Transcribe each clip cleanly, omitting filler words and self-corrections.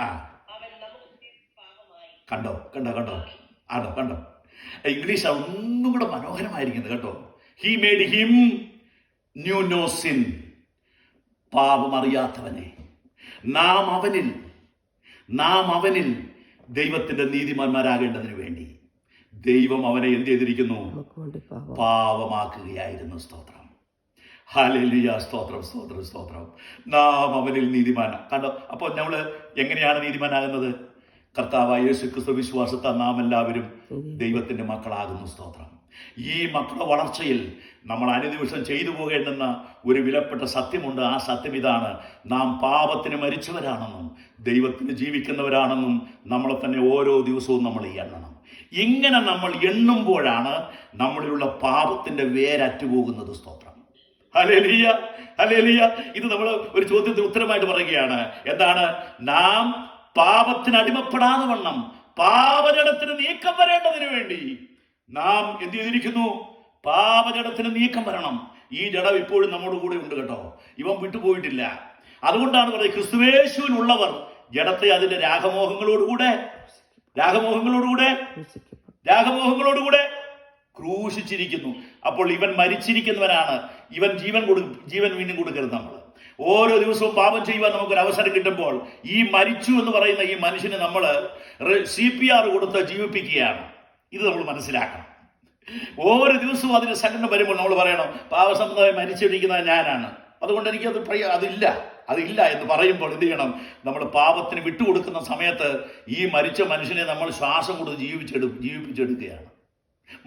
ആ, കണ്ടോ കണ്ടോ കണ്ടോ ആണോ കണ്ടോ? ഇംഗ്ലീഷ് ഒന്നും കൂടെ മനോഹരമായിരിക്കുന്നത് കേട്ടോ. He made him knew no sin. പാപം അറിയാത്തവനെ നാം അവനിൽ ദൈവത്തിന്റെ നീതിമാന്മാരാകേണ്ടതിന് വേണ്ടി ദൈവം അവനെ എന്ത് ചെയ്തിരിക്കുന്നു? പാപമാക്കുകയായിരുന്നു. സ്തോത്രം, ഹല്ലേലൂയ, സ്തോത്രം സ്തോത്രം സ്തോത്രം. നാം അവനിൽ നീതിമാൻ കണ്ടോ. അപ്പോൾ നമ്മൾ എങ്ങനെയാണ് നീതിമാനാകുന്നത്? കർത്താവായ യേശുക്രിസ്തു വിശ്വാസത്താൽ നാം എല്ലാവരും ദൈവത്തിന്റെ മക്കളാകുന്നു. സ്തോത്രം. ഈ മക്കളുടെ വളർച്ചയിൽ നമ്മൾ അനുദിവസം ചെയ്തു പോകേണ്ടുന്ന ഒരു വിലപ്പെട്ട സത്യമുണ്ട്. ആ സത്യം ഇതാണ്: നാം പാപത്തിന് മരിച്ചവരാണെന്നും ദൈവത്തിന് ജീവിക്കുന്നവരാണെന്നും നമ്മളെ തന്നെ ഓരോ ദിവസവും നമ്മൾ എണ്ണണം. ഇങ്ങനെ നമ്മൾ എണ്ണുമ്പോഴാണ് നമ്മളിലുള്ള പാപത്തിന്റെ വേരറ്റുപോകുന്നത്. സ്തോത്രം, ഹല്ലേലൂയ ഹല്ലേലൂയ. ഇത് നമ്മൾ ഒരു ചോദ്യത്തിന് ഉത്തരമായിട്ട് പറയുകയാണ്. എന്താണ്? നാം പാപത്തിന് അടിമപ്പെടാതെ വണ്ണം പാപജടത്തിന് നീക്കം വരേണ്ടതിന് വേണ്ടി നാം എന്ത് ചെയ്തിരിക്കുന്നു? പാപജടത്തിന് നീക്കം വരണം. ഈ ജഡം ഇപ്പോഴും നമ്മുടെ കൂടെ ഉണ്ട് കേട്ടോ. ഇവൻ വിട്ടുപോയിട്ടില്ല. അതുകൊണ്ടാണ് പറയുന്നത്, ക്രിസ്തുവേശുവിനുള്ളവർ ജഡത്തെ അതിന്റെ രാഗമോഹങ്ങളോടുകൂടെ ക്രൂശിച്ചിരിക്കുന്നു. അപ്പോൾ ഇവൻ മരിച്ചിരിക്കുന്നവനാണ്. ഇവൻ ജീവൻ വീണ്ടും കൊടുക്കരുത്. നമ്മൾ ഓരോ ദിവസവും പാപം ചെയ്യുവാൻ നമുക്കൊരു അവസരം കിട്ടുമ്പോൾ ഈ മരിച്ചു എന്ന് പറയുന്ന ഈ മനുഷ്യന് നമ്മൾ CPR കൊടുത്ത് ജീവിപ്പിക്കുകയാണ്. ഇത് നമ്മൾ മനസ്സിലാക്കണം. ഓരോ ദിവസവും അതിന് സംഘടന വരുമ്പോൾ നമ്മൾ പറയണം, പാപസംബന്ധമായി മരിച്ചിരിക്കുന്നത് ഞാനാണ്, അതുകൊണ്ട് എനിക്കത് അതില്ല എന്ന് പറയുമ്പോൾ എന്ത് ചെയ്യണം? നമ്മൾ പാപത്തിന് വിട്ടുകൊടുക്കുന്ന സമയത്ത് ഈ മരിച്ച മനുഷ്യനെ നമ്മൾ ശ്വാസം കൊടുത്ത് ജീവിപ്പിച്ചെടുക്കുകയാണ്.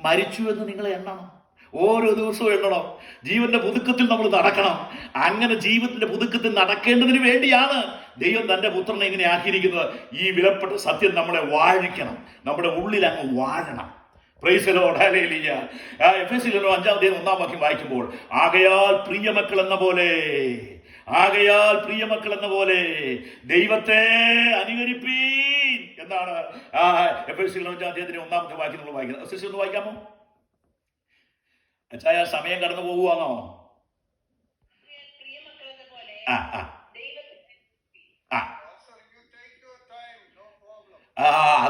മരിച്ചു എന്ന് നിങ്ങൾ എണ്ണണം. ഓരോ ദിവസവും എണ്ണണം. ജീവന്റെ പുതുക്കത്തിൽ നമ്മൾ നടക്കണം. അങ്ങനെ ജീവിതത്തിന്റെ പുതുക്കത്തിൽ നടക്കേണ്ടതിന് വേണ്ടിയാണ് ദൈവം തന്റെ പുത്രനെ ഇങ്ങനെ ആക്കിയിരിക്കുന്നത്. ഈ വിലപ്പെട്ട സത്യം നമ്മളെ വാഴിക്കണം, നമ്മുടെ ഉള്ളിൽ അങ്ങ് വാഴണം. Praise the lord, hallelujah. എഫെസ്യർ 5-1 വാക്യം വായിക്കുമ്പോൾ, ആകയാൽ പ്രിയമക്കൾ എന്ന പോലെ ദൈവത്തെ അനുകരിപ്പീൻ എന്നാണ് എഫെസ്യർ 5-1 വാക്യം നമ്മൾ വായിക്കുന്നത്. എഫെസ്യർ 1 വായിക്കാമോ? അച്ഛായ സമയം കടന്നു പോകുവാണോ?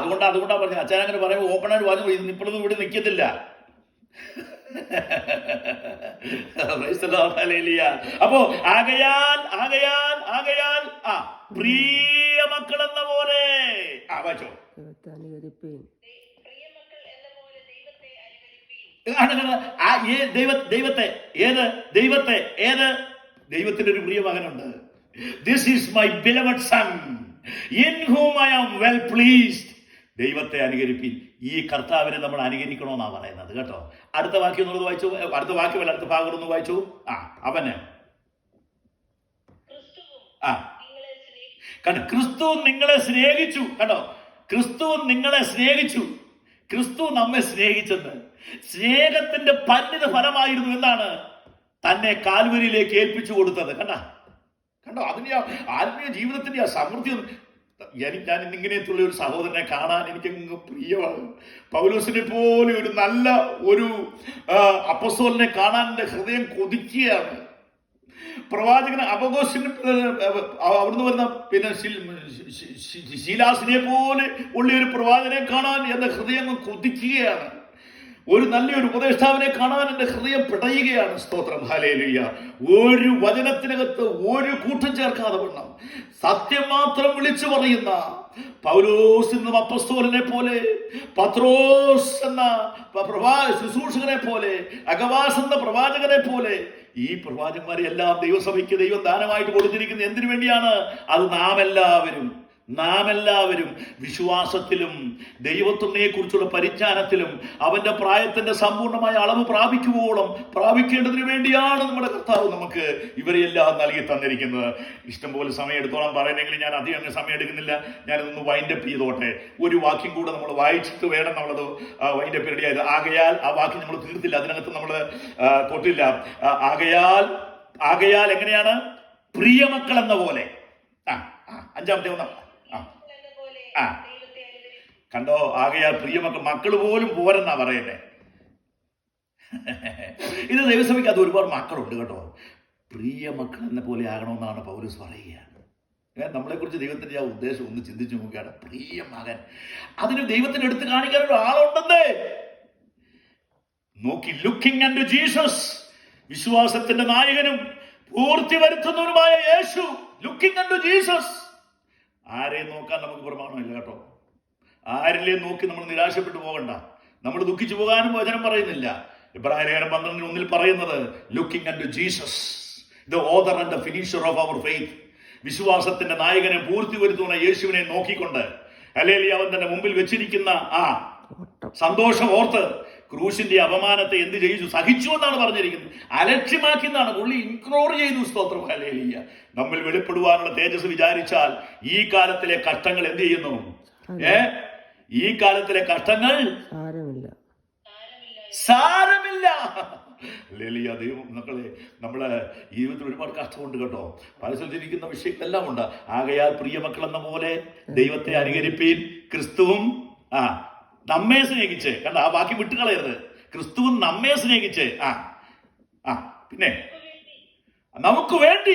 അതുകൊണ്ടാ പറഞ്ഞു. അച്ഛൻ അങ്ങനെ പറയുമ്പോൾ ഓപ്പണായിട്ട് പറഞ്ഞു, ഇപ്പോഴൊന്നും ഇവിടെ നിൽക്കത്തില്ല. അപ്പോ ആകയാൽ പ്രിയ മക്കൾ എന്ന പോലെ വായിച്ചോ. ദൈവത്തിന്റെ ഒരു പ്രിയ മകനുണ്ട്. This is my beloved son in whom I am well pleased. ദൈവത്തെ അനുകരിപ്പിൻ. ഈ കർത്താവിനെ നമ്മൾ അനുകരിക്കണമെന്നാ പറയുന്നത് കേട്ടോ. അടുത്ത വാക്യം എന്നുള്ളത് വായിച്ചു. അടുത്ത വാക്യമല്ല, അടുത്ത ഭാഗം ഒന്ന് വായിച്ചു. അവന് കണ്ടോ, ക്രിസ്തു നിങ്ങളെ സ്നേഹിച്ചു. കണ്ടോ, ക്രിസ്തു നിങ്ങളെ സ്നേഹിച്ചു. ക്രിസ്തു നമ്മെ സ്നേഹിച്ചത് സ്നേഹത്തിന്റെ പരിണിത ഫലമായിരുന്നു. എന്താണ്? തന്നെ കാൽവരിയിലേക്ക് ഏൽപ്പിച്ചു കൊടുത്തത്. കണ്ടോ, അതിന്റെ ആത്മീയ ജീവിതത്തിന്റെ ആ സമൃദ്ധി. ഞാൻ ഇങ്ങനെയുള്ള ഒരു സഹോദരനെ കാണാൻ എനിക്ക് പ്രിയമാണ്. പൗലോസിനെ പോലെ ഒരു നല്ല ഒരു അപ്പസ്തോലനെ കാണാൻ എൻ്റെ ഹൃദയം കൊതിക്കുകയാണ്. പ്രവാചകൻ അപഗോസിന് അവിടുന്ന് വരുന്ന പിന്നെ ശീലാസിനെ പോലെ ഉള്ള ഒരു പ്രവാചകനെ കാണാൻ എൻ്റെ ഹൃദയം കൊതിക്കുകയാണ്. ഒരു നല്ലൊരു ഉപദേഷ്ടാവിനെ കാണാൻ എൻ്റെ ഹൃദയം പിടയുകയാണ്. സ്തോത്രം, ഹല്ലേലൂയ. ഒരു വചനത്തിനകത്ത് ഒരു കൂട്ടം ചേർക്കാതെ വണ്ണം സത്യം മാത്രം വിളിച്ചു പറയുന്ന പൗലോസ് എന്ന അപ്പസ്തോലനെ പോലെ, പത്രോസ് എന്ന ശുശ്രൂഷകനെ പോലെ, അഗവാസ് എന്ന പ്രവാചകനെ പോലെ ഈ പ്രവാചകന്മാരെ എല്ലാം ദൈവസഭയ്ക്ക് ദൈവം ദാനമായിട്ട് കൊടുത്തിരിക്കുന്നത് എന്തിനു വേണ്ടിയാണ്? അത് നാം എല്ലാവരും വിശ്വാസത്തിലും ദൈവത്തിനെ കുറിച്ചുള്ള പരിജ്ഞാനത്തിലും അവന്റെ പ്രായത്തിന്റെ സമ്പൂർണമായ അളവ് പ്രാപിക്കേണ്ടതിന് വേണ്ടിയാണ് നമ്മുടെ കർത്താവ് നമുക്ക് ഇവരെല്ലാം നൽകി തന്നിരിക്കുന്നത്. ഇഷ്ടംപോലെ സമയം എടുത്തോളം പറയുന്നെങ്കിൽ ഞാൻ അധികം സമയം എടുക്കുന്നില്ല. ഞാനിതൊന്ന് വൈൻഡപ്പ് ചെയ്തോട്ടെ. ഒരു വാക്യം കൂടെ നമ്മൾ വായിച്ചിട്ട് വേണം നമ്മളത് വൈൻഡപ്പ് റെഡിയായത്. ആകയാൽ ആ വാക്യം നമ്മൾ തീർത്തില്ല, അതിനകത്ത് നമ്മൾ തൊട്ടില്ല. ആകയാൽ എങ്ങനെയാണ്? പ്രിയമക്കൾ എന്ന പോലെ. അഞ്ചാമത്തെ ഒന്നാം കണ്ടോ, ആകയാൽ മക്കൾ പോലും പോരെന്നാ പറയുന്നേ. ഇത് ദൈവസഭയ്ക്ക് അത് ഒരുപാട് മക്കളുണ്ട് കേട്ടോ. പ്രിയ മക്കൾ എന്ന പോലെ ആകണമെന്നാണ് പൗലോസ് പറയുകയാണ്. നമ്മളെക്കുറിച്ച് ദൈവത്തിന്റെ ആ ഉദ്ദേശം ഒന്ന് ചിന്തിച്ചു നോക്കുകയാണ്. പ്രിയ മകൻ, അതിന് ദൈവത്തിന് എടുത്ത് കാണിക്കാൻ ഒരു ആളുണ്ടെന്നേ. നോക്കി, ലുക്കിംഗ് അൻടു ജീസസ്, വിശ്വാസത്തിന്റെ നായകനും പൂർത്തി വരുത്തുന്നവനുമായ യേശു. Looking unto Jesus. ആരെയും നോക്കാൻ നമുക്ക് പ്രമാണമില്ല കേട്ടോ. ആരിലേയും നോക്കി നമ്മൾ നിരാശപ്പെട്ടു പോകണ്ട. നമ്മൾ ദുഃഖിച്ചു പോകാനും വചനം പറയുന്നില്ല. എബ്രായലേഖനം 12:1 പറയുന്നത് looking unto Jesus, the author and the finisher of our faith. വിശ്വാസത്തിന്റെ നായകനെ പൂർത്തി വരുത്തുന്ന യേശുവിനെ നോക്കിക്കൊണ്ട്, ഹല്ലേലൂയ, അവൻ തന്റെ മുമ്പിൽ വെച്ചിരിക്കുന്ന ആ സന്തോഷം ഓർത്ത് ക്രൂശിന്റെ അപമാനത്തെ എന്ത് ചെയ്തു? സഹിച്ചു എന്നാണ് പറഞ്ഞിരിക്കുന്നത്. അലക്ഷ്യമാക്കിയെന്നാണ്. പുള്ളി ഇഗ്നോർ ചെയ്തു. സ്തോത്രം, ഹല്ലേലൂയ. നമ്മൾ വെളിപ്പെടുവാനുള്ള തേജസ് വിചാരിച്ചാൽ ഈ കാലത്തിലെ കഷ്ടങ്ങൾ എന്ത് ചെയ്യുന്നു? ഈ കാലത്തിലെ കഷ്ടങ്ങൾ സാരമില്ല. ഹല്ലേലൂയ. ദൈവം മക്കളെ, നമ്മളെ ജീവിതത്തിൽ ഒരുപാട് കഷ്ടമുണ്ട് കേട്ടോ. പരസ്യത്തിരിക്കുന്ന വിഷയങ്ങളെല്ലാം ഉണ്ട്. ആകയാൽ പ്രിയ മക്കൾ എന്ന പോലെ ദൈവത്തെ അനുകരിപ്പീൻ. ക്രിസ്തുവും നമ്മെ സ്നേഹിച്ച്, കണ്ട, ആ വാക്യം വിട്ടുകളയരുത്. ക്രിസ്തുവും നമ്മെ സ്നേഹിച്ച് പിന്നെ നമുക്ക് വേണ്ടി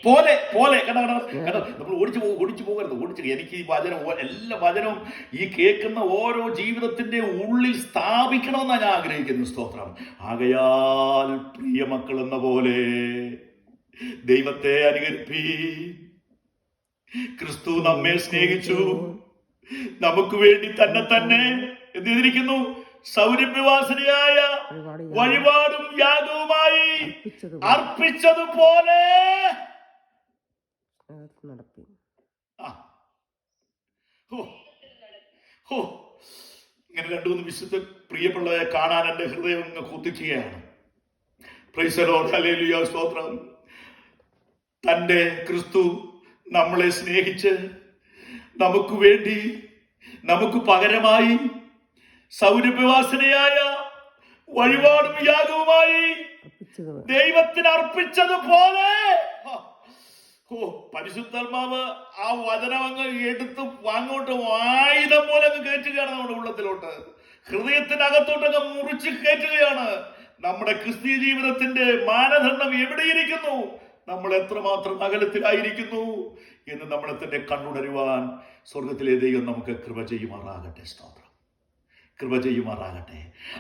പോലെ പോലെ കണ്ടോ, നമ്മൾ ഓടിച്ചു പോകരുത്. എനിക്ക് ഈ വചനം, എല്ലാ വചനവും ഈ കേൾക്കുന്ന ഓരോ ജീവിതത്തിന്റെ ഉള്ളിൽ സ്ഥാപിക്കണമെന്നാണ് ഞാൻ ആഗ്രഹിക്കുന്നു. സ്തോത്രം. ആകയാൽ പ്രിയ മക്കൾ എന്ന പോലെ ദൈവത്തെ അനുകരിപ്പീ. ക്രിസ്തു നമ്മെ സ്നേഹിച്ചു, നമുക്ക് വേണ്ടി തന്നെ എന്ത് ചെയ്തിരിക്കുന്നു? സൗരഭ്യവാസനയായ വഴിപാടും യാഗവുമായി അർപ്പിച്ചതുപോലെ ഇങ്ങനെ 2-3 വിശുദ്ധ പ്രിയപ്പെട്ടവരെ കാണാൻ എന്റെ ഹൃദയം അങ്ങ് കുതിക്കുകയാണ്. പ്രൈസ് ദി ലോർഡ്, ഹല്ലേലൂയ, സ്തോത്രം. തന്റെ ക്രിസ്തു നമ്മളെ സ്നേഹിച്ച് നമുക്ക് വേണ്ടി, നമുക്ക് പകരമായി സൗരഭ്യവാസനയായ വഴിപാടും യാഗവുമായി ദൈവത്തിന് അർപ്പിച്ചതുപോലെ. പരിശുദ്ധാത്മാവ് ആ വചനം അങ്ങ് എടുത്ത് അങ്ങോട്ട് ആയുധം പോലെ അങ്ങ് കയറ്റുകയാണ് നമ്മുടെ ഉള്ളത്തിലോട്ട്, ഹൃദയത്തിനകത്തോട്ടൊക്കെ മുറിച്ച് കയറ്റുകയാണ്. നമ്മുടെ ക്രിസ്തീയ ജീവിതത്തിന്റെ മാനദണ്ഡം എവിടെയിരിക്കുന്നു? നമ്മൾ എത്രമാത്രം അകലത്തിലായിരിക്കുന്നു എന്ന് നമ്മളെ തന്നെ കണ്ടുണരുവാൻ സ്വർഗത്തിലെ ദൈവം നമുക്ക് കൃപ ചെയ്യുമാറാകട്ടെ. സ്തോത്രം, കൃപ ചെയ്യുമാറാകട്ടെ.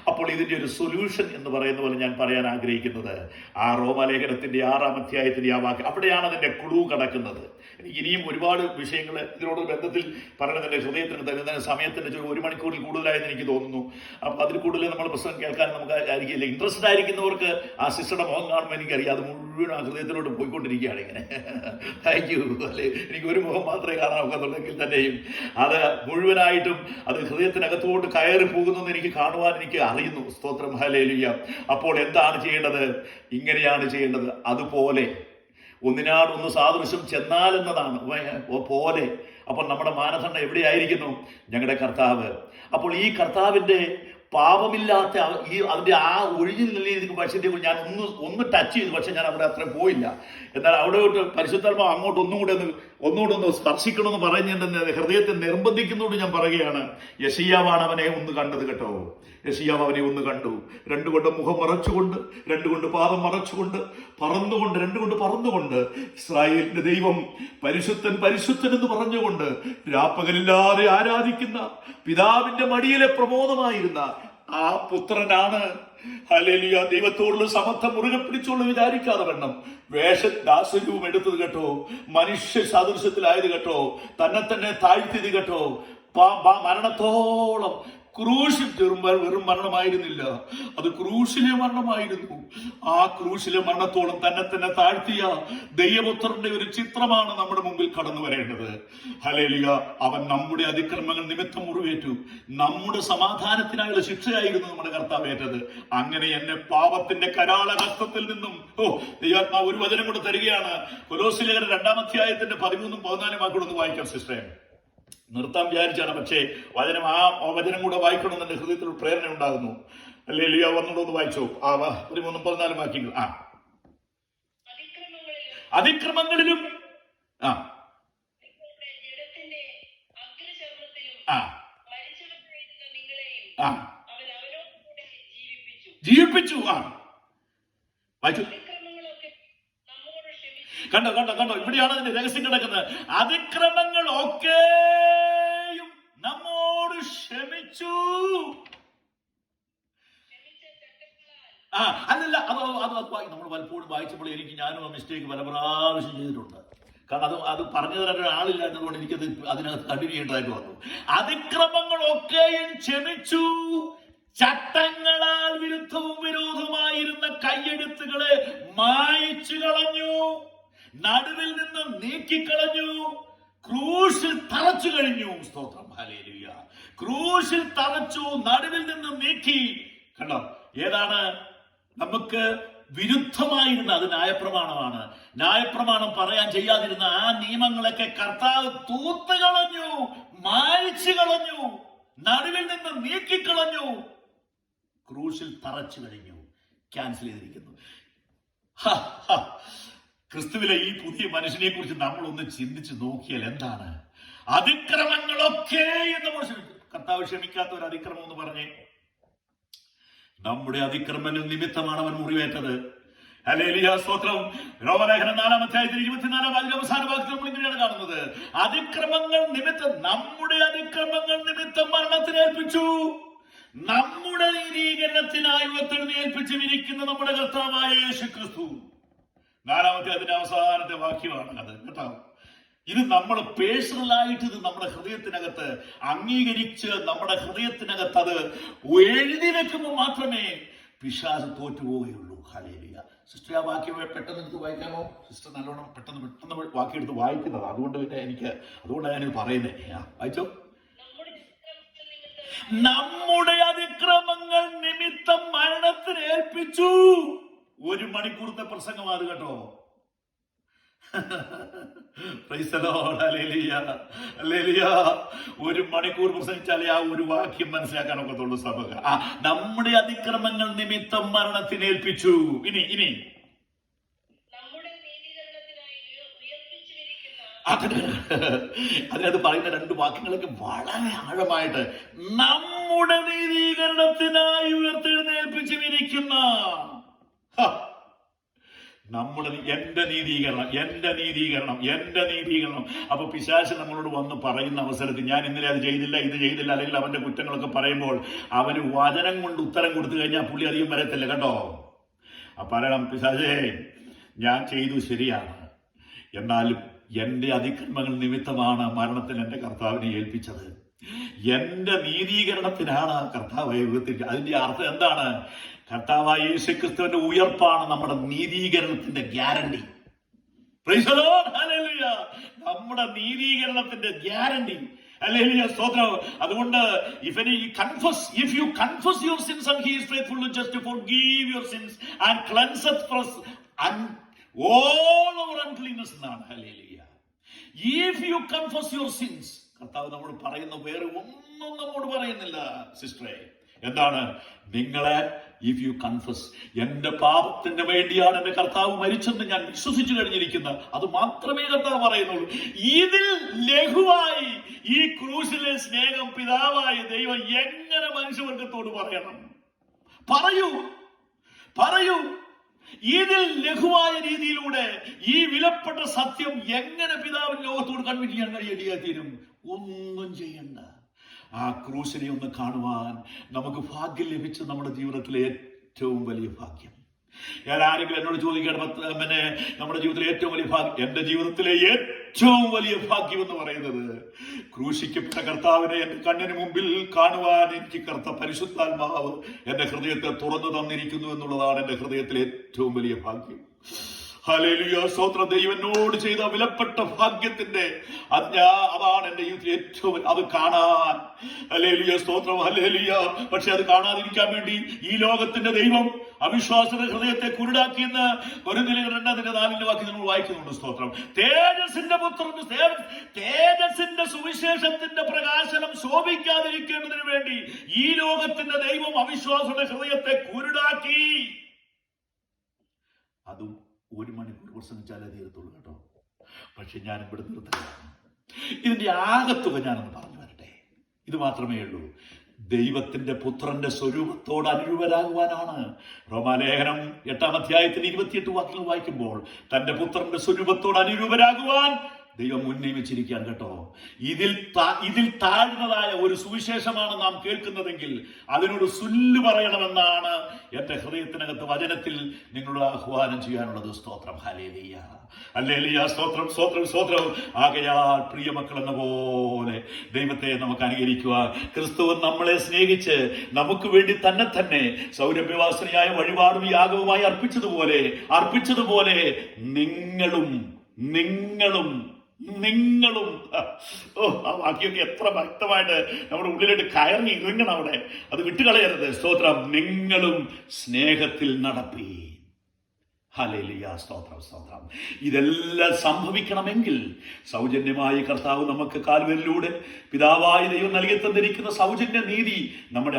അപ്പോൾ ഇതിന്റെ ഒരു സൊല്യൂഷൻ എന്ന് പറയുന്ന പോലെ ഞാൻ പറയാൻ ആഗ്രഹിക്കുന്നത് ആ റോമാലേഖനത്തിന്റെ 6-ാം അധ്യായത്തിന്റെ ആ വാക്യം, അവിടെയാണ് അതിന്റെ ക്ലൂ കിടക്കുന്നത്. എനിക്ക് ഇനിയും ഒരുപാട് വിഷയങ്ങൾ ഇതിനോട് ബന്ധത്തിൽ പറയുന്നതിന്റെ ഹൃദയത്തിന് തരുന്ന സമയത്തിന്റെ 1 മണിക്കൂറിൽ കൂടുതലായെന്ന് എനിക്ക് തോന്നുന്നു. അപ്പൊ അതിൽ കൂടുതൽ നമ്മൾ പുസ്തകം കേൾക്കാൻ നമുക്ക് ആയിരിക്കില്ല. ഇൻട്രസ്റ്റഡ് ആയിരിക്കുന്നവർക്ക് ആ സിസ്റ്ററുടെ മുഖം കാണുമ്പോൾ എനിക്കറിയാം അത് മുഴുവൻ ആ ഹൃദയത്തിലോട്ട് പോയിക്കൊണ്ടിരിക്കുകയാണ് ഇങ്ങനെ. Thank you. അല്ലെ, എനിക്ക് ഒരു മുഖം മാത്രമേ കാണാൻ ഒക്കത്തുള്ളെങ്കിൽ തന്നെയും അത് മുഴുവനായിട്ടും അത് ഹൃദയത്തിനകത്തോട്ട് കയറി പോകുന്നെന്ന് എനിക്ക് കാണുവാൻ എനിക്ക് അറിയുന്നു. സ്തോത്രം, ഹല്ലേലൂയ. അപ്പോൾ എന്താണ് ചെയ്യേണ്ടത്? ഇങ്ങനെയാണ് ചെയ്യേണ്ടത്. അതുപോലെ ഒന്നിനാടൊന്ന് സാദൃശ്യം ചെന്നാൽ എന്നതാണ് പോലെ. അപ്പോൾ നമ്മുടെ മാനദണ്ഡം എവിടെയായിരിക്കുന്നു? ഞങ്ങളുടെ കർത്താവ്. അപ്പോൾ ഈ കർത്താവിന്റെ പാപമില്ലാത്ത അതിന്റെ ആ ഒഴിഞ്ഞു നിന്നിരിക്കുന്ന പക്ഷേ ഞാൻ ഒന്ന് ടച്ച് ചെയ്തു, പക്ഷെ ഞാൻ അവിടെ അത്ര പോയില്ല. എന്നാൽ അവിടെ പരിശുദ്ധാത്മാവ് അങ്ങോട്ട് ഒന്നുകൂടെ ഒന്ന് സ്പർശിക്കണമെന്ന് പറയുന്നുണ്ടെന്ന് ഹൃദയത്തെ നിർബന്ധിക്കുന്നതുകൊണ്ട് ഞാൻ പറയുകയാണ്. യെശയ്യാവാണ് അവനെ ഒന്ന് കണ്ടത് കേട്ടോ. യെശയ്യാവ് അവനെ ഒന്ന് കണ്ടു. 2 കൊണ്ട് മുഖം മറച്ചുകൊണ്ട്, 2 കൊണ്ട് പാദം മറച്ചുകൊണ്ട്, പറന്നുകൊണ്ട്, 2 കൊണ്ട് പറന്നുകൊണ്ട് ഇസ്രായേലിന്റെ ദൈവം പരിശുദ്ധൻ പരിശുദ്ധൻ എന്ന് പറഞ്ഞുകൊണ്ട് രാപ്പകലില്ലാതെ ആരാധിക്കുന്ന പിതാവിന്റെ മടിയിലെ പ്രമോദമായിരുന്ന ആ പുത്രനാണ്. ഹല്ലേലൂയ. ദൈവത്തോടുള്ള സമത്വം മുറുകെ പിടിച്ചോളൂ വിചാരിക്കാതെ വണ്ണം ദാസരൂപം എടുത്തത് കേട്ടോ. മനുഷ്യ സാദൃശ്യത്തിലായത് കേട്ടോ. തന്നെ താഴ്ത്തിയത് കേട്ടോ. മരണത്തോളം ക്രൂശിൽ വെറും മരണമായിരുന്നില്ല, അത് ക്രൂശിലെ മരണമായിരുന്നു. ആ ക്രൂശിലെ മരണത്തോളം തന്നെ താഴ്ത്തിയ ദൈവപുത്രന്റെ ഒരു ചിത്രമാണ് നമ്മുടെ മുമ്പിൽ കടന്നു വരേണ്ടത്. ഹല്ലേലൂയ. അവൻ നമ്മുടെ അതിക്രമങ്ങൾ നിമിത്തം മുറിവേറ്റു, നമ്മുടെ സമാധാനത്തിനായുള്ള ശിക്ഷയായിരുന്നു നമ്മുടെ കർത്താവ് ഏറ്റത്. അങ്ങനെ എന്നെ പാപത്തിന്റെ കരാളഹസ്തത്തിൽ നിന്നും ദൈവാത്മാവ് ഒരു വചനം കൂടെ തരികയാണ്. കൊലോസ്യലേഖനം 2-ാം അധ്യായത്തിന്റെ 13-14 വാക്കുകളൊന്ന് വായിക്കാം സിസ്റ്ററെ. നിർത്താൻ വിചാരിച്ചാണ്, പക്ഷേ വചനം ആ വചനം കൂടെ വായിക്കണമെന്ന് എന്റെ ഹൃദയത്തിൽ പ്രേരണ ഉണ്ടാകുന്നു. ഹല്ലേലൂയ. വന്നുകൊണ്ടൊന്ന് വായിച്ചോ ആ 13-14 വാക്യങ്ങൾ. അതിക്രമങ്ങളിലും ജീവിപ്പിച്ചു. വായിച്ചു. കണ്ടോ കണ്ടോ കണ്ടോ, ഇവിടെയാണ് അതിന്റെ രഹസ്യം കിടക്കുന്നത്. അതിക്രമങ്ങൾ ഒക്കെയും നമ്മോട് ക്ഷമിച്ചു. അല്ലല്ല, അത് നമ്മൾ പലപ്പോഴും വായിച്ചപ്പോൾ ഞാനും ആ മിസ്റ്റേക്ക് പല പ്രാവശ്യം ചെയ്തിട്ടുണ്ട്. കാരണം അത് പറഞ്ഞു തരാൻ ഒരാളില്ലാത്തതുകൊണ്ട് എനിക്കത് അതിനകത്ത് കണ്ടിന്യൂ ചെയ്യേണ്ടതായിട്ട് വന്നു. അതിക്രമങ്ങളൊക്കെയും ക്ഷമിച്ചു, ചട്ടങ്ങളാൽ വിരുദ്ധവും വിരോധമായിരുന്ന കയ്യെഴുത്തുകളെ മായ്ച്ചു കളഞ്ഞു, നടുവിൽ നിന്ന് നീക്കിക്കളഞ്ഞു, ക്രൂശിൽ തറച്ചു കഴിഞ്ഞു. സ്തോത്രം, ഹല്ലേലൂയ. ക്രൂശിൽ തറച്ചു, നടുവിൽ നിന്ന് നീക്കി. കണ്ടോ, ഏതാണ് നമുക്ക് വിരുദ്ധമായിരുന്ന? അത് ന്യായപ്രമാണമാണ്. ന്യായപ്രമാണം പറയാൻ ചെയ്യാതിരുന്ന ആ നിയമങ്ങളൊക്കെ കർത്താവ് തൂത്ത് കളഞ്ഞു, മായ്ച്ചു കളഞ്ഞു, നടുവിൽ നിന്ന് നീക്കിക്കളഞ്ഞു, ക്രൂശിൽ തറച്ചു കഴിഞ്ഞു, ക്യാൻസൽ ചെയ്തിരിക്കുന്നു. ക്രിസ്തുവിലെ ഈ പുതിയ മനുഷ്യനെ കുറിച്ച് നമ്മളൊന്ന് ചിന്തിച്ച് നോക്കിയാൽ എന്താണ്? അതിക്രമങ്ങളൊക്കെ നമ്മൾ ക്ഷമിക്കും. കർത്താവ് ക്ഷമിക്കാത്ത ഒരു അതിക്രമം എന്ന് പറഞ്ഞേ, നമ്മുടെ അതിക്രമ നിമിത്തമാണ് അവൻ മുറിവേറ്റത്. ഹല്ലേലൂയ, സ്തോത്രം. റോമലേഖനം 4-ാം അധ്യായത്തിൽ 24-ാം വാക്യം അവസാന ഭാഗത്ത് നമ്മൾ ഇങ്ങനെയാണ് കാണുന്നത്. അതിക്രമങ്ങൾ നിമിത്തം, നമ്മുടെ അതിക്രമങ്ങൾ നിമിത്തം മരണത്തിന് ഏൽപ്പിച്ചു, നമ്മുടെ നീതീകരണത്തിനായി ഉയർത്തെഴുന്നേൽപ്പിച്ചിരിക്കുന്ന നമ്മുടെ കർത്താവായ യേശുക്രിസ്തു. 4-ാമത്തെ അതിന്റെ അവസാനത്തെ വാക്യമാണ് അത് കേട്ടോ. ഇത് നമ്മൾ പേഴ്സണലായിട്ട് ഇത് നമ്മുടെ ഹൃദയത്തിനകത്ത് അംഗീകരിച്ച് നമ്മുടെ ഹൃദയത്തിനകത്ത് അത് എഴുതി വെക്കുമ്പോൾ മാത്രമേ പിശാച് തോറ്റുപോവുകയുള്ളൂ. ഹല്ലേലൂയ. സിസ്റ്റർ, ആ വാക്യം പെട്ടെന്ന് എടുത്ത് വായിക്കാമോ? സിസ്റ്റർ നല്ലോണം പെട്ടെന്ന് വാക്യം എടുത്ത് വായിക്കുന്നത്, അതുകൊണ്ടാണ് ഞാനിത് പറയുന്നത്. വായിച്ചോ. നമ്മുടെ അതിക്രമങ്ങൾ നിമിത്തം മരണത്തിന് ഏൽപ്പിച്ചു. 1 മണിക്കൂറത്തെ പ്രസംഗമാണ് കേട്ടോ. Price the lord, hallelujah, hallelujah. 1 മണിക്കൂർ പ്രസംഗിച്ചാലേ ആ ഒരു വാക്യം മനസ്സിലാക്കാനൊക്കത്തുള്ളൂ സഭക. നമ്മുടെ അതിക്രമങ്ങൾ നിമിത്തം മരണത്തിന് ഏൽപ്പിച്ചു. ഇനി അതിനകത്ത് പറയുന്ന 2 വാക്യങ്ങളൊക്കെ വളരെ ആഴമായിട്ട്, നമ്മുടെ നീതീകരണത്തിനായി ഉയർത്തെഴുന്നേൽപ്പിച്ചിരിക്കുന്ന എന്റെ നീതീകരണം. അപ്പൊ പിശാച് നമ്മളോട് വന്ന് പറയുന്ന അവസരത്തിൽ ഞാൻ ഇന്നലെ അത് ചെയ്തില്ല, ഇത് ചെയ്തില്ല, അല്ലെങ്കിൽ അവന്റെ കുറ്റങ്ങളൊക്കെ പറയുമ്പോൾ അവന് വചനം കൊണ്ട് ഉത്തരം കൊടുത്തു കഴിഞ്ഞാൽ പുള്ളി അധികം വരത്തില്ല കേട്ടോ. പറയണം, പിശാചേ, ഞാൻ ചെയ്തു ശരിയാണ്, എന്നാലും എന്റെ അതിക്രമങ്ങൾ നിമിത്തമാണ് മരണത്തിന് എന്റെ കർത്താവിനെ ഏൽപ്പിച്ചത്. എന്റെ നീതീകരണത്തിനാണ് കർത്താവ് യുഗത്തിൽ. അതിന്റെ അർത്ഥം എന്താണ്? കർത്താവായ യേശുക്രിസ്തുവിന്റെ ഉയർപ്പാണ് നമ്മുടെ നീതീകരണത്തിന്റെ guarantee. Praise the lord, hallelujah. നമ്മുടെ നീതീകരണത്തിന്റെ ഗ്യാരണ്ടി. ഹല്ലേലൂയ, സ്തോത്രം. അതുകൊണ്ട് if you confess your sins, and he is faithful to just to forgive your sins and cleanseth us all our uncleanness എന്നാണ്. Hallelujah. If you confess your sins, കർത്താവ് നമ്മോട് പറയുന്ന വേറെ ഒന്നും നമ്മോട് പറയുന്നില്ല സിസ്റ്ററെ. എന്താണ്? നിങ്ങളെ ഇഫ് യു കൺഫസ്, എന്റെ പാപത്തിന് വേണ്ടിയാണ് എന്റെ കർത്താവ് മരിച്ചെന്ന് ഞാൻ വിശ്വസിച്ചു കഴിഞ്ഞിരിക്കുന്നത്, അത് മാത്രമേ കർത്താവ് പറയുന്നുള്ളൂ. ഇതിൽ ലഘുവായി ഈ ക്രൂശിലെ സ്നേഹം പിതാവായ ദൈവം എങ്ങനെ മനുഷ്യവർഗത്തോട് പറയണം? പറയൂ. ഇതിൽ ലഘുവായ രീതിയിലൂടെ ഈ വിലപ്പെട്ട സത്യം എങ്ങനെ പിതാവിൻ ലോകത്തോട് കൺവിൻസ് ചെയ്യാൻ കഴിയേണ്ടിയാത്തീരും? ഒന്നും ചെയ്യണ്ട. ആ ക്രൂശിനെ ഒന്ന് കാണുവാൻ നമുക്ക് ഭാഗ്യം ലഭിച്ച നമ്മുടെ ജീവിതത്തിലെ ഏറ്റവും വലിയ ഭാഗ്യം. ഞാൻ ആരെങ്കിലും എന്നോട് ചോദിക്കുകയാണ്, നമ്മുടെ ജീവിതത്തിലെ ഏറ്റവും വലിയ ഭാഗ്യം, എന്റെ ജീവിതത്തിലെ ഏറ്റവും വലിയ ഭാഗ്യം എന്ന് പറയുന്നത് ക്രൂശിക്കപ്പെട്ട കർത്താവിനെ എന്റെ കണ്ണിന് മുമ്പിൽ കാണുവാൻ എനിക്ക് പരിശുദ്ധാത്മാവ് എന്റെ ഹൃദയത്തെ തുറന്നു തന്നിരിക്കുന്നു എന്നുള്ളതാണ് എന്റെ ഹൃദയത്തിലെ ഏറ്റവും വലിയ ഭാഗ്യം. ഹല്ലേലൂയ, സ്തോത്രം. ദൈവനോട് ചെയ്ത വിലപ്പെട്ട ഭാഗ്യത്തിന്റെ അതാണ് എന്റെ ജീവിതത്തിൽ ഏറ്റവും, അത് കാണാൻ. ഹല്ലേലൂയ, സ്തോത്രം, ഹല്ലേലൂയ. പക്ഷെ അത് കാണാതിരിക്കാൻ വേണ്ടി ഈ ലോകത്തിന്റെ ദൈവം അവിശ്വാസയുടെ ഹൃദയത്തെ കുരുടാക്കിയെന്ന് കൊരിന്ത്യർ 2:4 വാക്യം നമ്മൾ വായിക്കുന്നുണ്ട്. സ്തോത്രം. തേജസ്സിന്റെ സുവിശേഷത്തിന്റെ പ്രകാശനം ശോഭിക്കാതിരിക്കേണ്ടതിന് വേണ്ടി ഈ ലോകത്തിന്റെ ദൈവം അവിശ്വാസയുടെ ഹൃദയത്തെ കുരുടാക്കി. അതും 1 മണിക്കൂർ പ്രസംഗിച്ചാലേ തീരത്തുള്ളൂ കേട്ടോ. പക്ഷെ ഞാൻ ഇവിടെ നിർത്തുകയാണ്. ഇതിന്റെ ആകത്തുക ഞാനൊന്ന് പറഞ്ഞു വരട്ടെ. ഇത് മാത്രമേ ഉള്ളൂ. ദൈവത്തിന്റെ പുത്രന്റെ സ്വരൂപത്തോട് അനുരൂപരാകുവാനാണ്. റോമാലേഖനം 8-ാം അധ്യായത്തിൽ 28 വാക്യങ്ങൾ വായിക്കുമ്പോൾ തന്റെ പുത്രന്റെ സ്വരൂപത്തോട് അനുരൂപരാകുവാൻ ദൈവം മുന്നേ വെച്ചിരിക്കാൻ കേട്ടോ. ഇതിൽ താഴ്ന്നതായ ഒരു സുവിശേഷമാണ് നാം കേൾക്കുന്നതെങ്കിൽ അതിനോട് സുല്ല് പറയണമെന്നാണ് എന്റെ ഹൃദയത്തിനകത്ത് വചനത്തിൽ നിങ്ങളോട് ആഹ്വാനം ചെയ്യാനുള്ളത്. സ്തോത്രം, ഹല്ലേലൂയ, ഹല്ലേലൂയ, സ്തോത്രം, സ്തോത്രം, സ്തോത്രം. ആകയാൽ പ്രിയമക്കൾ എന്ന പോലെ ദൈവത്തെ നമുക്ക് അനുകരിക്കുക. ക്രിസ്തു നമ്മളെ സ്നേഹിച്ച് നമുക്ക് വേണ്ടി തന്നെ സൗരഭ്യവാസനയായ വഴിപാടും യാഗവുമായി അർപ്പിച്ചതുപോലെ നിങ്ങളും ആ വാക്യമൊക്കെ എത്ര വ്യക്തമായിട്ട് നമ്മുടെ ഉള്ളിലോട്ട് കയറി ഇറങ്ങണം. അവിടെ അത് വിട്ടുകളയരുത്. സ്തോത്രം, നിങ്ങളും സ്നേഹത്തിൽ നടപ്പി. ഹല്ലേലൂയ, സ്തോത്രം, സ്തോത്രം. ഇതെല്ലാം സംഭവിക്കണമെങ്കിൽ സൗജന്യമായി കർത്താവ് നമുക്ക് കാൽവരിലൂടെ പിതാവായ ദൈവം നൽകി തന്നിരിക്കുന്ന സൗജന്യ നീതി നമ്മുടെ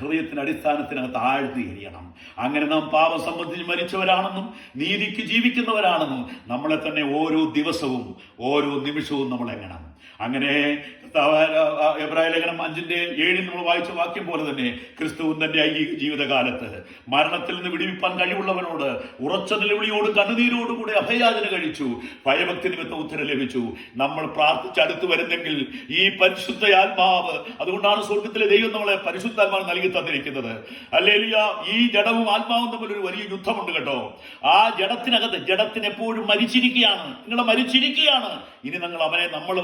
ഹൃദയത്തിന്റെ അടിസ്ഥാനത്തിനകത്ത് ആഴ്ത്തിയിരിക്കണം. അങ്ങനെ നാം പാപം സംബന്ധിച്ച് മരിച്ചവരാണെന്നും നീതിക്ക് ജീവിക്കുന്നവരാണെന്നും നമ്മളെ തന്നെ ഓരോ ദിവസവും ഓരോ നിമിഷവും നമ്മൾ എങ്ങണം. അങ്ങനെ എബ്രായ ലേഖനം 5:7 നമ്മൾ വായിച്ച വാക്യം പോലെ തന്നെ ക്രിസ്തുവിൻ തന്റെ ഐഹിക ജീവിതകാലത്ത് മരണത്തിൽ നിന്ന് വിടുവിപ്പാൻ കഴിവുള്ളവനോട് ഉറച്ച നിലവിളിയോടും കണ്ണുനീരോടും കൂടെ അഭയാചന കഴിച്ചു. ഭയഭക്തി നിമിത്തം ഉത്തരം ലഭിച്ചു. നമ്മൾ പ്രാർത്ഥിച്ചടുത്ത് വരുന്നെങ്കിൽ ഈ പരിശുദ്ധ ആത്മാവ്, അതുകൊണ്ടാണ് സ്വർഗത്തിലെ ദൈവം നമ്മളെ പരിശുദ്ധാത്മാവ് നൽകി തന്നിരിക്കുന്നത്. ഹല്ലേലൂയ. ഈ ജഡവും ആത്മാവും തമ്മിൽ ഒരു വലിയ യുദ്ധമുണ്ട് കേട്ടോ. ആ ജഡത്തിന് എപ്പോഴും മരിച്ചിരിക്കുകയാണ്. നിങ്ങളെ മരിച്ചിരിക്കുകയാണ്. ഇനി നമ്മൾ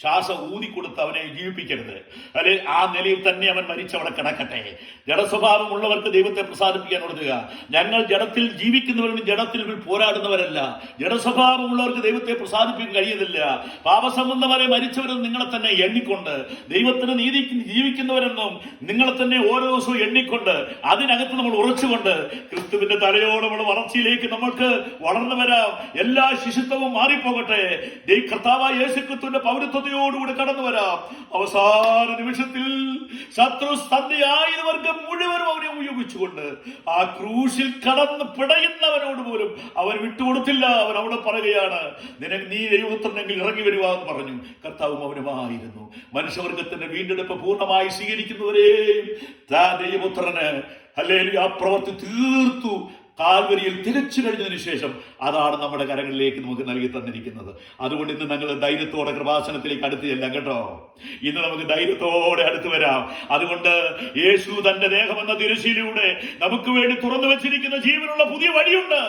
ശ്വാസം ഊതിക്കൊടുത്ത് അവനെ ജീവിപ്പിക്കരുത്. അല്ലെ, ആ നിലയിൽ തന്നെ അവൻ മരിച്ചവിടെ കിടക്കട്ടെ. ജഡസ്വഭാവമുള്ളവർക്ക് ദൈവത്തെ പ്രസാദിപ്പിക്കാൻ കൊടുക്കുക. ഞങ്ങൾ ജഡത്തിൽ ജീവിക്കുന്നവരും ജഡത്തിൽ പോരാടുന്നവരല്ല. ജഡസ്വഭാവമുള്ളവർക്ക് ദൈവത്തെ പ്രസാദിപ്പിക്കാൻ കഴിയുന്നില്ല. പാപസംബന്ധമായ മരിച്ചവരെന്ന് നിങ്ങളെ തന്നെ എണ്ണിക്കൊണ്ട്, ദൈവത്തിന് നീതിക്ക് ജീവിക്കുന്നവരെന്നും നിങ്ങളെ തന്നെ ഓരോ ദിവസവും എണ്ണിക്കൊണ്ട് അതിനകത്ത് നമ്മൾ ഉറച്ചുകൊണ്ട് ക്രിസ്തുവിന്റെ തലയോട് നമ്മൾ വളർച്ചയിലേക്ക് നമ്മൾക്ക് വളർന്നു വരാം. എല്ലാ ശിശുത്വവും മാറിപ്പോകട്ടെ. കർത്താവായ യേശുക്രിസ്തുവിന്റെ പൗരത്വതയോടുകൂടി കടന്നു വരാം. അവസാന നിമിഷത്തിൽ ശത്രു സന്ധിയായവർക്ക് മുഴുവനും അവനെ ഉപയോഗിച്ചുകൊണ്ട് ആ ക്രൂശിൽ കടന്ന് പിടയുന്നവനോട് പോലും അവൻ വിട്ടുകൊടുത്തില്ല. അവൻ അവിടെ പറയുകയാണ്, നീ ദൈവപുത്രനെങ്കിൽ ഇറങ്ങി വരുക എന്ന് പറഞ്ഞു. കർത്താവും അവനുമായിരുന്നു. മനുഷ്യവർഗത്തിന്റെ വീണ്ടെടുപ്പ് പൂർണ്ണമായി സ്വീകരിക്കുന്നവരെയും ദൈവപുത്രന് ഹല്ലേലൂയ ആ പ്രവൃത്തി തീർത്തു കാൽവരിയിൽ തികച്ചു കഴിഞ്ഞതിന് ശേഷം അതാണ് നമ്മുടെ കരങ്ങളിലേക്ക് നമുക്ക് നൽകി തന്നിരിക്കുന്നത്. അതുകൊണ്ട് ഇന്ന് ഞങ്ങൾ ധൈര്യത്തോടെ കൃപാസനത്തിലേക്ക് അടുത്ത് ചെല്ലാം കേട്ടോ. ഇന്ന് നമുക്ക് ധൈര്യത്തോടെ അടുത്ത് വരാം. അതുകൊണ്ട് യേശു തന്റെ ദേഹമെന്ന തിരശ്ശീലയിലൂടെ നമുക്ക് വേണ്ടി തുറന്നു വെച്ചിരിക്കുന്ന ജീവനുള്ള പുതിയ വഴിയുണ്ട്.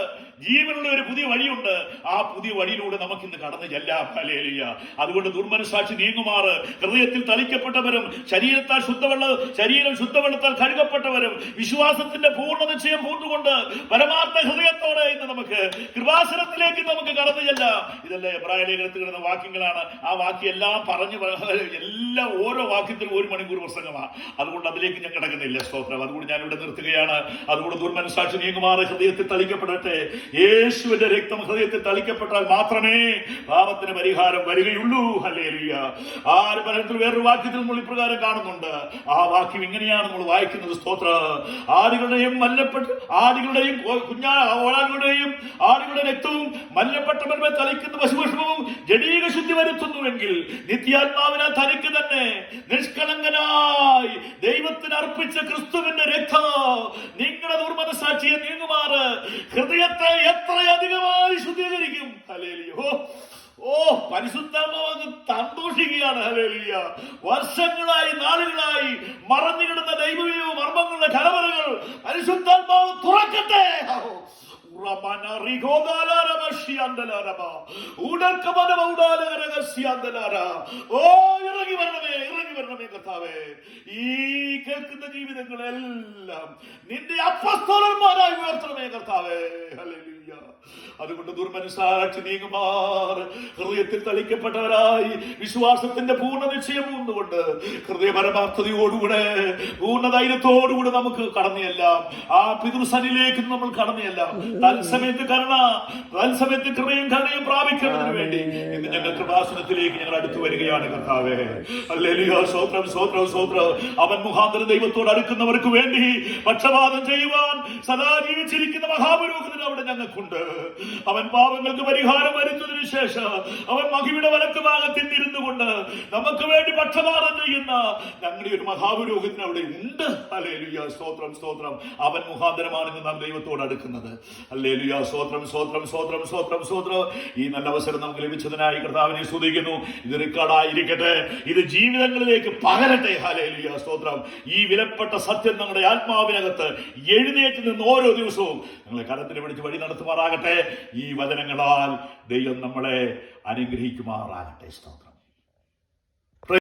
ഒരു പുതിയ വഴിയുണ്ട്. ആ പുതിയ വഴിയിലൂടെ നമുക്ക് ഇന്ന് കടന്നു ചെല്ലാം. ഹല്ലേലൂയ. അതുകൊണ്ട് ദുർമനസാക്ഷി നീങ്ങുമാറ് ഹൃദയത്തിൽ തളിക്കപ്പെട്ടവരും ശരീരം ശുദ്ധവെള്ളത്താൽ കഴുകപ്പെട്ടവരും വിശ്വാസത്തിന്റെ പൂർണ്ണ നിശ്ചയം പൂർണ്ണുകൊണ്ട് പരമാർത്ഥ ഹൃദയത്തോടെ ഇന്ന് നമുക്ക് കൃപാസനത്തിലേക്ക് നമുക്ക് കടന്നു ചെല്ലാം. ഇതെല്ലാം എബ്രായ ലേഖനത്തിൽ കിടന്ന വാക്യങ്ങളാണ്. ആ വാക്യം എല്ലാം എല്ലാം ഓരോ വാക്യത്തിലും 1 മണിക്കൂർ പ്രസംഗമാണ്. അതുകൊണ്ട് അതിലേക്ക് ഞാൻ കിടക്കുന്നില്ല. സ്തോത്രം. അതുകൊണ്ട് ഞാൻ ഇവിടെ നിർത്തുകയാണ്. അതുകൊണ്ട് ദുർമനസാക്ഷി നീങ്ങുമാറ് ഹൃദയത്തിൽ തളിക്കപ്പെടട്ടെ. യേശുവിന്റെ രക്തം ഹൃദയത്തിൽ തളിക്കപ്പെട്ടാൽ മാത്രമേ പാപത്തിന് പരിഹാരം വരികയുള്ളൂ. ഹല്ലേലൂയ. ആര് പലത്തിൽ വേറൊരു വാക്യത്തിൽ നമ്മൾ ഇപ്രകാരം കാണുന്നുണ്ട്. ആ വാക്യം ഇങ്ങനെയാണ് നമ്മൾ വായിക്കുന്നത്. സ്തോത്ര. ആടുകളുടെയും ആടുകളുടെ രക്തവും മല്ലപ്പെട്ടവന്മേൽ തളിക്കുന്ന പശുഭക്ഷണവും ജഡീക ശുദ്ധി വരുത്തുന്നുവെങ്കിൽ നിത്യാത്മാവിനാൽ തനിക്ക് തന്നെ നിഷ്കളങ്കനായി ദൈവത്തിന് അർപ്പിച്ച ക്രിസ്തുവിന്റെ രക്തം നിങ്ങളുടെ ദുർമനസാക്ഷിയെ നീങ്ങുമാറ് ഹൃദയത്തെ എത്രയധികമായി ശുദ്ധീകരിക്കും. ഹല്ലേലൂയ. പരിശുദ്ധാത്മാവ് സന്തോഷിക്കുകയാണ്. ഹല്ലേലൂയ. വർഷങ്ങളായി നാളുകളായി മറഞ്ഞുകിടന്ന ദൈവീയ മർമ്മങ്ങളുടെ കലവറകൾ പരിശുദ്ധാത്മാവ് തുറക്കട്ടെ. ഇറങ്ങി വരണമേ കർത്താവേ. ഈ കേൾക്കുന്ന ജീവിതങ്ങളെല്ലാം നിന്റെ അപ്പസ്തോലന്മാരായി ഉയർത്തണമേ കർത്താവേ. ഹല്ലേലൂയ. അതുകൊണ്ട് ദുർമനസാക്ഷി നീങ്ങുമാർ ഹൃദയത്തിൽ തളിക്കപ്പെട്ടവരായി വിശ്വാസത്തിന്റെ പൂർണ്ണ നിശ്ചയം കൊണ്ട് ഹൃദയപരമാർത്ഥതയോടുകൂടെ പൂർണ്ണ ധൈര്യത്തോടുകൂടെ നമുക്ക് കടന്നെല്ലാം ആ പിതൃസനിലേക്ക് നമ്മൾ കടന്നെല്ലാം തത്സമയത്ത് കൃപയും കരുണയും പ്രാപിക്കുന്നതിന് വേണ്ടി ഇന്ന് ഞങ്ങൾ കൃപാസനത്തിലേക്ക് ഞങ്ങൾ അടുത്തു വരികയാണ് കർത്താവേ. ഹല്ലേലൂയ. സ്തോത്രം, സ്തോത്രം, സ്തോത്രം. അവൻ മുഖാന്തരം ദൈവത്തോട് അടുക്കുന്നവർക്ക് വേണ്ടി പക്ഷപാതം ചെയ്യുവാൻ സദാ ജീവിച്ചിരിക്കുന്ന മഹാപുരോഹിതൻ അവിടെ ഞങ്ങൾക്കുണ്ട്. അവൻ പാപങ്ങൾക്ക് പരിഹാരം വരുന്നതിന് ശേഷം അവൻ മഹിയുടെ വലത്ത് ഭാഗത്തിൽ ഇരുന്നു കൊണ്ട് നമുക്ക് വേണ്ടി പക്ഷപാതം ചെയ്യുന്ന ഞങ്ങളുടെ ഒരു മഹാപുരോഹിതൻ അവിടെ ഉണ്ട്. ഹല്ലേലൂയ, സ്തോത്രം സ്തോത്രം. അവൻ മുഖാന്തരമാണ് നാം ദൈവത്തോട് അടുക്കുന്നത്. ഹല്ലേലൂയ, സ്തോത്രം സ്തോത്രം സ്തോത്രം സ്തോത്രം സ്തോത്രം. ഈ നല്ല അവസരം നമുക്ക് ലഭിച്ചതിനായി കർത്താവിനെ സ്തുതിക്കുന്നു. ഇത് റെക്കോർഡായിരിക്കട്ടെ, ഇത് ജീവിതങ്ങളിലേക്ക് പകരട്ടെ. ഹല്ലേലൂയ, സ്തോത്രം. ഈ വിലപ്പെട്ട സത്യം നമ്മുടെ ആത്മാവിനകത്ത് എഴുന്നേറ്റ് നിന്ന് ഓരോ ദിവസവും ഞങ്ങളെ കരത്തിൽ പിടിച്ച് വഴി നടത്തുമാറാകട്ടെ. ഈ വചനങ്ങളാൽ ദൈവം നമ്മളെ അനുഗ്രഹിക്കുമാറാകട്ടെ. സ്തോത്രം.